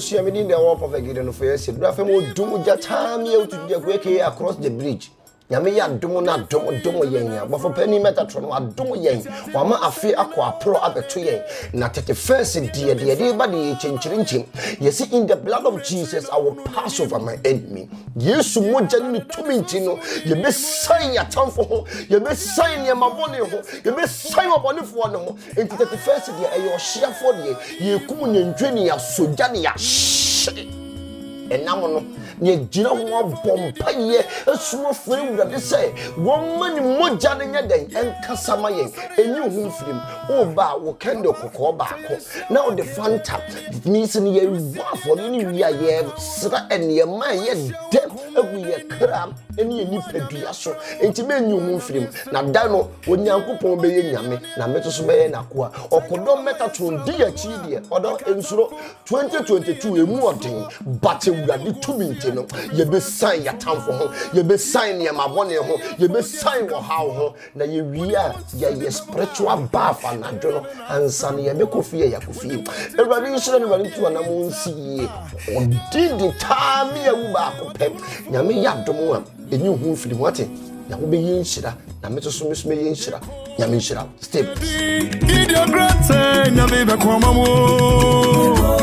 abusia me din the one perfect gideon for yes bra fam odum ja time you to the across the bridge nyame ya dom na dom yen ya bofo pani metatro no adom yen wama afi akọ apro abeto yen na 31st de ba de chenchirinchim yes in the blood of Jesus I will pass over my enemy yesu moja ni tumi ntino ye be sign ya tamfo ho ye be sign ya mabone ho ye be sign obonefo no ho in 31st de ayo hyiafo de ye kum nyantwani ya soja ne ya enam no ye gina ho bompa ye esumo firi wurade say won mani moja ne nyadan enkasama yen enyi hu firim o ba wo kendo kokko ba ko na o de fanta means ne ye wafo ne wi aye sra ene ma ye dem agu ye kram ene ye nipadua so enti me enyi hu firim na da no onyankopon be ye nyame na meto so be ye nakoa okodom metatron di ya chi die odo ensuro 2022 emu odin but wurade tumi no ye be sign ya tamfo ho ye be sign ya mabone ho ye be sign wo hawo ho na ye wia ye spiritual bath anadwo no ansa ne ye be kofie ya kofie everybody nhyira ne bari tu anam nsi odidi taami ya wo ba akopem nyame ya dom a enyi hu firi mu ate na wo be yinhyira na meto so me yinhyira nyame nhyira step Give your grace nyame be kwamamo